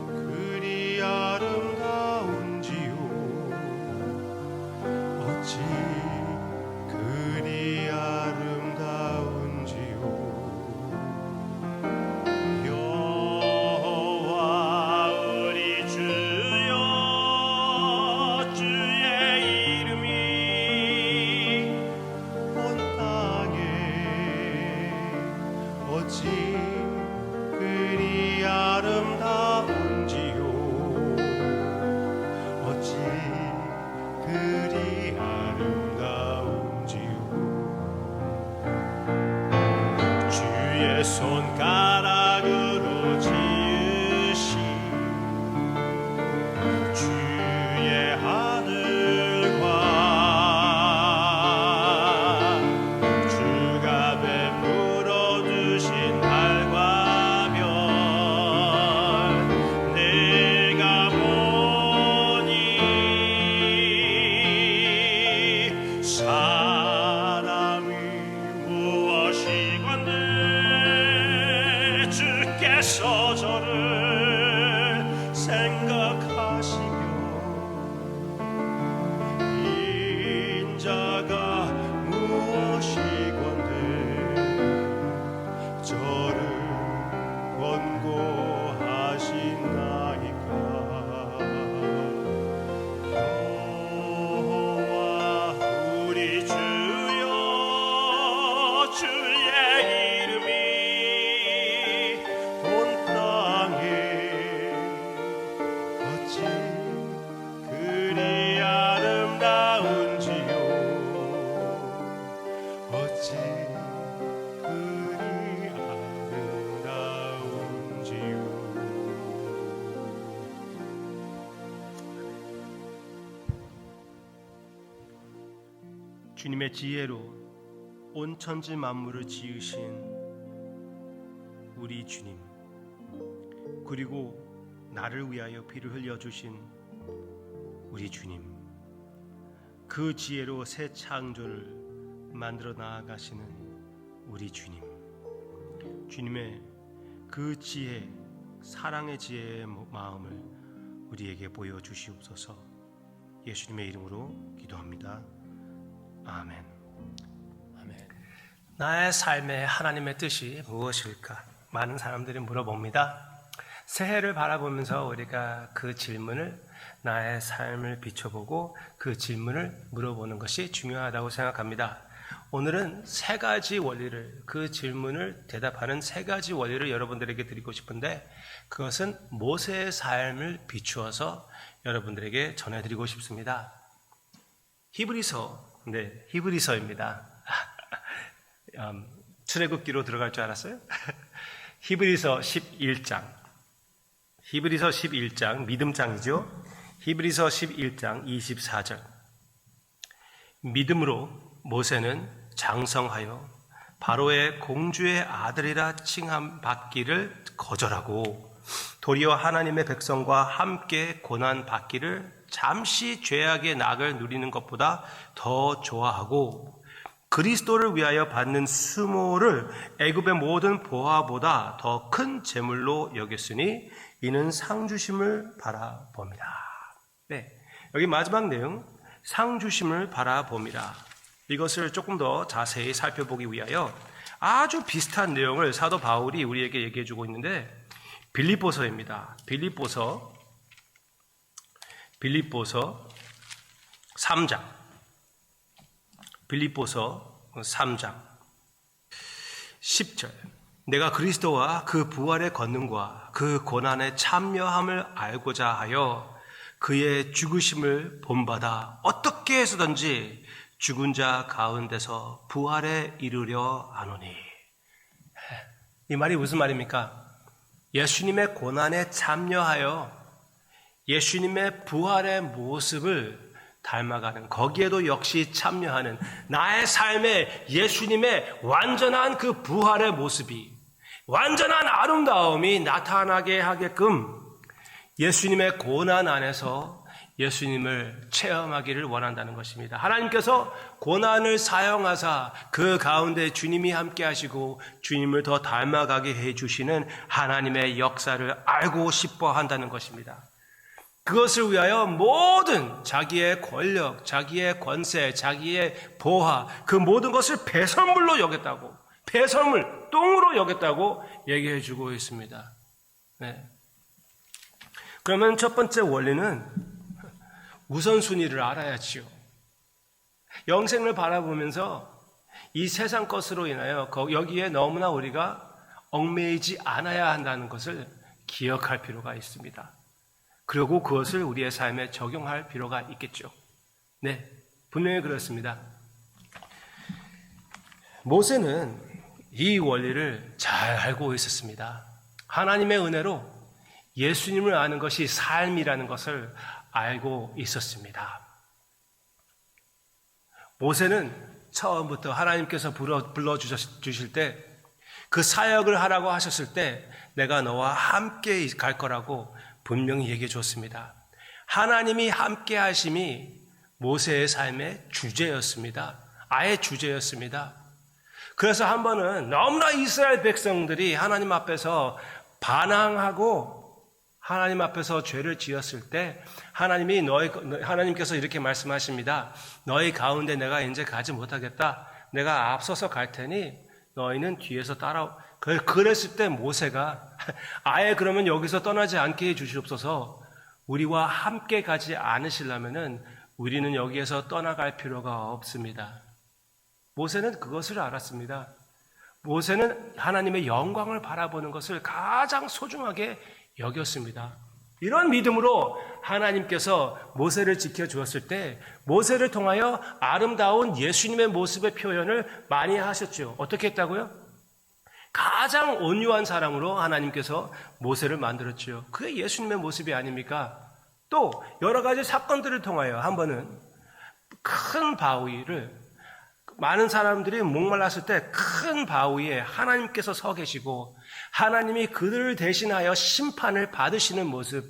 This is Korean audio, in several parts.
그리 아름다운지요. 어찌 그리 아름다운지요. 여호와 우리 주여, 주의 이름이 온 땅에 어찌 그리 아름다운지요. 어찌 그리 아름다운지요. 주의 손가락으로 지으신 주의 하늘과 주가 베풀어 두신 달과 별 내가 보니 사람이 무엇이건대 주께서 저를 생각하시며 인자가 무엇이건대 저를 권고하시나이까. 여호와 우리 주여, 주의 이름이 온 땅에 어찌 그리 아름다운지요. 어찌 그리 아름다운지요. 주님의 지혜로 온 천지 만물을 지으신 우리 주님, 그리고 나를 위하여 피를 흘려주신 우리 주님, 그 지혜로 새 창조를 만들어 나아가시는 우리 주님, 주님의 그 지혜, 사랑의 지혜의 마음을 우리에게 보여주시옵소서. 예수님의 이름으로 기도합니다. 아멘. 아멘. 나의 삶에 하나님의 뜻이 무엇일까? 많은 사람들이 물어봅니다. 새해를 바라보면서 우리가 그 질문을, 나의 삶을 비춰보고 그 질문을 물어보는 것이 중요하다고 생각합니다. 오늘은 세 가지 원리를, 그 질문을 대답하는 세 가지 원리를 여러분들에게 드리고 싶은데, 그것은 모세의 삶을 비추어서 여러분들에게 전해드리고 싶습니다. 히브리서입니다. 출애굽기로 들어갈 줄 알았어요? 히브리서 11장, 믿음장이죠. 히브리서 11장 24절. 믿음으로 모세는 장성하여 바로의 공주의 아들이라 칭함 받기를 거절하고 도리어 하나님의 백성과 함께 고난 받기를 잠시 죄악의 낙을 누리는 것보다 더 좋아하고 그리스도를 위하여 받는 수모를 애굽의 모든 보화보다 더 큰 재물로 여겼으니 이는 상 주심을 바라봅니다. 네, 여기 마지막 내용, 상 주심을 바라봅니다. 이것을 조금 더 자세히 살펴보기 위하여 아주 비슷한 내용을 사도 바울이 우리에게 얘기해 주고 있는데, 빌립보서입니다. 빌립보서 3장. 빌립보서 3장 10절. 내가 그리스도와 그 부활의 권능과 그 고난의 참여함을 알고자 하여 그의 죽으심을 본받아 어떻게 해서든지 죽은 자 가운데서 부활에 이르려 하노니. 이 말이 무슨 말입니까? 예수님의 고난에 참여하여 예수님의 부활의 모습을 닮아가는, 거기에도 역시 참여하는, 나의 삶에 예수님의 완전한 그 부활의 모습이, 완전한 아름다움이 나타나게 하게끔 예수님의 고난 안에서 예수님을 체험하기를 원한다는 것입니다. 하나님께서 고난을 사용하사 그 가운데 주님이 함께 하시고 주님을 더 닮아가게 해주시는 하나님의 역사를 알고 싶어 한다는 것입니다. 그것을 위하여 모든 자기의 권력, 자기의 권세, 자기의 보화, 그 모든 것을 배설물로 여겼다고, 배설물, 똥으로 여겼다고 얘기해 주고 있습니다. 네. 그러면 첫 번째 원리는 우선순위를 알아야지요. 영생을 바라보면서 이 세상 것으로 인하여 여기에 너무나 우리가 얽매이지 않아야 한다는 것을 기억할 필요가 있습니다. 그리고 그것을 우리의 삶에 적용할 필요가 있겠죠. 네, 분명히 그렇습니다. 모세는 이 원리를 잘 알고 있었습니다. 하나님의 은혜로 예수님을 아는 것이 삶이라는 것을 알고 있었습니다. 모세는 처음부터 하나님께서 불러주실 때 그 사역을 하라고 하셨을 때 내가 너와 함께 갈 거라고 분명히 얘기해 줬습니다. 하나님이 함께 하심이 모세의 삶의 주제였습니다. 아예 주제였습니다. 그래서 한 번은 너무나 이스라엘 백성들이 하나님 앞에서 반항하고 하나님 앞에서 죄를 지었을 때 하나님께서 이렇게 말씀하십니다. 너희 가운데 내가 이제 가지 못하겠다. 내가 앞서서 갈 테니 너희는 뒤에서 따라오. 그랬을 때 모세가 아예 그러면 여기서 떠나지 않게 해 주시옵소서. 우리와 함께 가지 않으시려면은 우리는 여기에서 떠나갈 필요가 없습니다. 모세는 그것을 알았습니다. 모세는 하나님의 영광을 바라보는 것을 가장 소중하게 여겼습니다. 이런 믿음으로 하나님께서 모세를 지켜주었을 때 모세를 통하여 아름다운 예수님의 모습의 표현을 많이 하셨죠. 어떻게 했다고요? 가장 온유한 사람으로 하나님께서 모세를 만들었죠. 그게 예수님의 모습이 아닙니까? 또 여러 가지 사건들을 통하여 한 번은 큰 바위를 많은 사람들이 목말랐을 때 큰 바위에 하나님께서 서 계시고 하나님이 그들을 대신하여 심판을 받으시는 모습,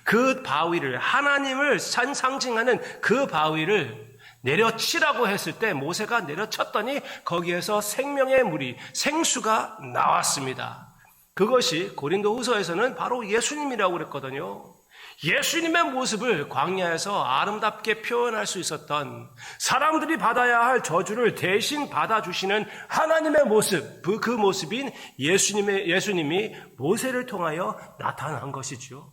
그 바위를 하나님을 상징하는 그 바위를 내려치라고 했을 때 모세가 내려쳤더니 거기에서 생명의 물이 생수가 나왔습니다. 그것이 고린도후서에서는 바로 예수님이라고 그랬거든요. 예수님의 모습을 광야에서 아름답게 표현할 수 있었던 사람들이 받아야 할 저주를 대신 받아주시는 하나님의 모습, 그 모습인 예수님이 모세를 통하여 나타난 것이죠.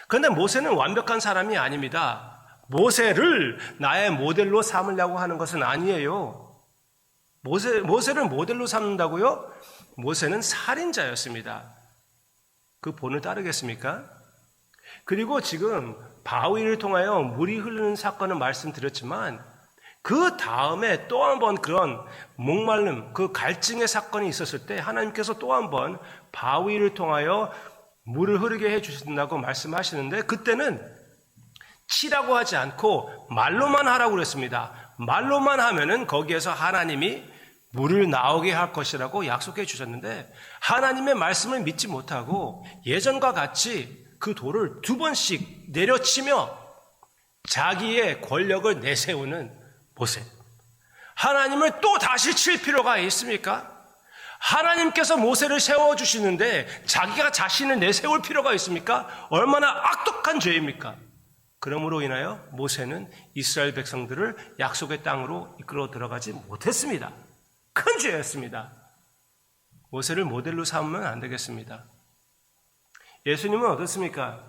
그런데 모세는 완벽한 사람이 아닙니다. 모세를 나의 모델로 삼으려고 하는 것은 아니에요. 모세를 모델로 삼는다고요? 모세는 살인자였습니다. 그 본을 따르겠습니까? 그리고 지금 바위를 통하여 물이 흐르는 사건을 말씀드렸지만 그 다음에 또 한 번 그런 목마름, 그 갈증의 사건이 있었을 때 하나님께서 또 한 번 바위를 통하여 물을 흐르게 해주신다고 말씀하시는데 그때는 치라고 하지 않고 말로만 하라고 그랬습니다. 말로만 하면은 거기에서 하나님이 물을 나오게 할 것이라고 약속해 주셨는데 하나님의 말씀을 믿지 못하고 예전과 같이 그 돌을 2번씩 내려치며 자기의 권력을 내세우는 모세. 하나님을 또 다시 칠 필요가 있습니까? 하나님께서 모세를 세워주시는데 자기가 자신을 내세울 필요가 있습니까? 얼마나 악독한 죄입니까? 그러므로 인하여 모세는 이스라엘 백성들을 약속의 땅으로 이끌어 들어가지 못했습니다. 큰 죄였습니다. 모세를 모델로 삼으면 안 되겠습니다. 예수님은 어떻습니까?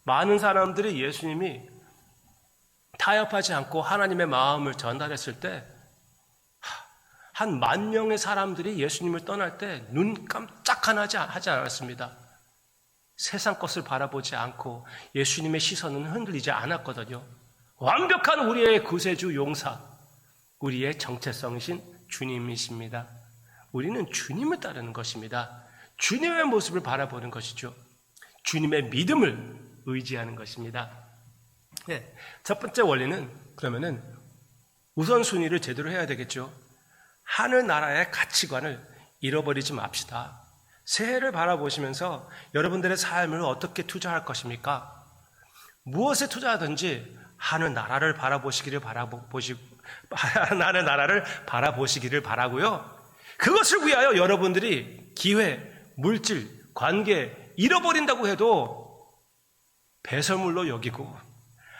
많은 사람들이 예수님이 타협하지 않고 하나님의 마음을 전달했을 때 한 10,000명의 사람들이 예수님을 떠날 때 눈 깜짝 하지 않았습니다. 세상 것을 바라보지 않고 예수님의 시선은 흔들리지 않았거든요. 완벽한 우리의 구세주 용사, 우리의 정체성이신 주님이십니다. 우리는 주님을 따르는 것입니다. 주님의 모습을 바라보는 것이죠. 주님의 믿음을 의지하는 것입니다. 네, 첫 번째 원리는 그러면은 우선순위를 제대로 해야 되겠죠. 하늘나라의 가치관을 잃어버리지 맙시다. 새해를 바라보시면서 여러분들의 삶을 어떻게 투자할 것입니까? 무엇에 투자하든지 하늘 나라를 하늘 나라를 바라보시기를 바라고요. 그것을 위하여 여러분들이 기회, 물질, 관계 잃어버린다고 해도 배설물로 여기고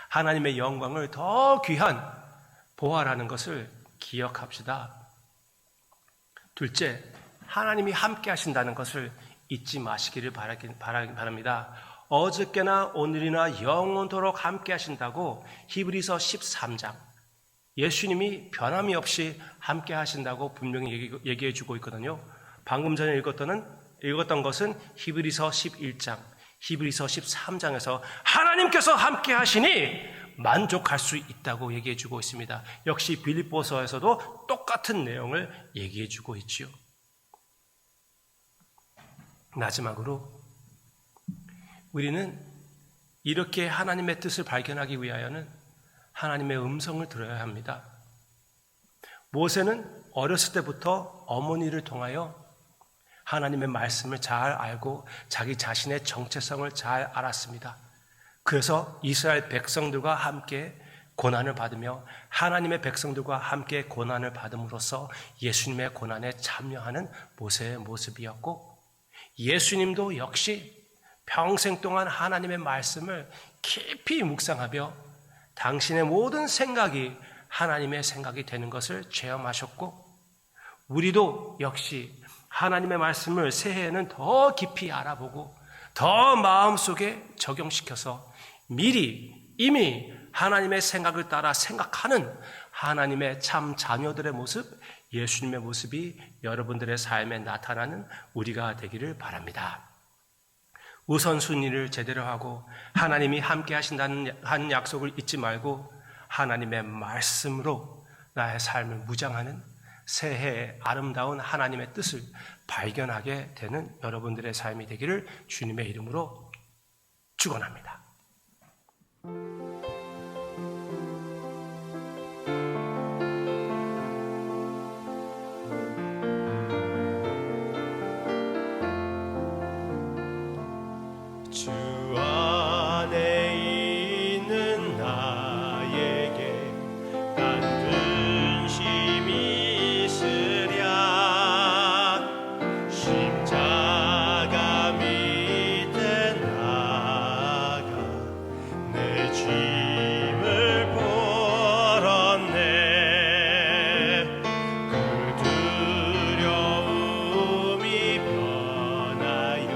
하나님의 영광을 더 귀한 보아라는 것을 기억합시다. 둘째, 하나님이 함께 하신다는 것을 잊지 마시기를 바랍니다. 어저께나 오늘이나 영원토록 함께 하신다고 히브리서 13장 예수님이 변함이 없이 함께 하신다고 분명히 얘기해 주고 있거든요. 방금 전에 읽었던 것은 히브리서 11장, 히브리서 13장에서 하나님께서 함께 하시니 만족할 수 있다고 얘기해 주고 있습니다. 역시 빌립보서에서도 똑같은 내용을 얘기해 주고 있지요. 마지막으로 우리는 이렇게 하나님의 뜻을 발견하기 위하여는 하나님의 음성을 들어야 합니다. 모세는 어렸을 때부터 어머니를 통하여 하나님의 말씀을 잘 알고 자기 자신의 정체성을 잘 알았습니다. 그래서 이스라엘 백성들과 함께 고난을 받으며 하나님의 백성들과 함께 고난을 받음으로써 예수님의 고난에 참여하는 모세의 모습이었고, 예수님도 역시 평생 동안 하나님의 말씀을 깊이 묵상하며 당신의 모든 생각이 하나님의 생각이 되는 것을 체험하셨고, 우리도 역시 하나님의 말씀을 새해에는 더 깊이 알아보고 더 마음속에 적용시켜서 이미 하나님의 생각을 따라 생각하는 하나님의 참 자녀들의 모습, 예수님의 모습이 여러분들의 삶에 나타나는 우리가 되기를 바랍니다. 우선순위를 제대로 하고 하나님이 함께 하신다는 한 약속을 잊지 말고 하나님의 말씀으로 나의 삶을 무장하는 새해의 아름다운 하나님의 뜻을 발견하게 되는 여러분들의 삶이 되기를 주님의 이름으로 축원합니다. 주 안에 있는 나에게 간둔심이 있으랴 십자가 밑에 나가 내 짐을 풀었네. 그 두려움이 변하여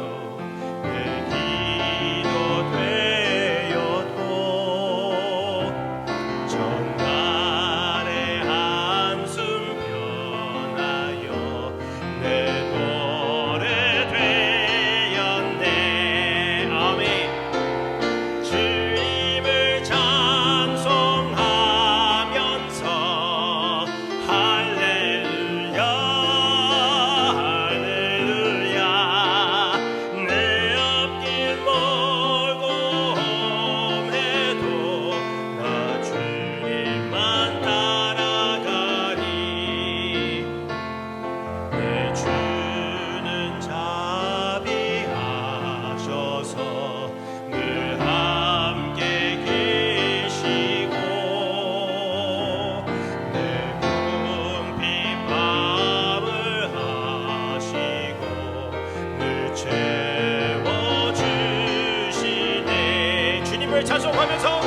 내 기도 되었고 전날의 한숨 변하여 내 노래 되었네. 아멘. 주님을 찬송하면서 할렐루야 할렐루야. 내 앞길 멀고 험해도 나 주님만 따라가리. 내 주는 자비하셔서 늘 함께 계시고 내 궁핍함을 하시고 늘 채워주시네. 주님을 찬송하면서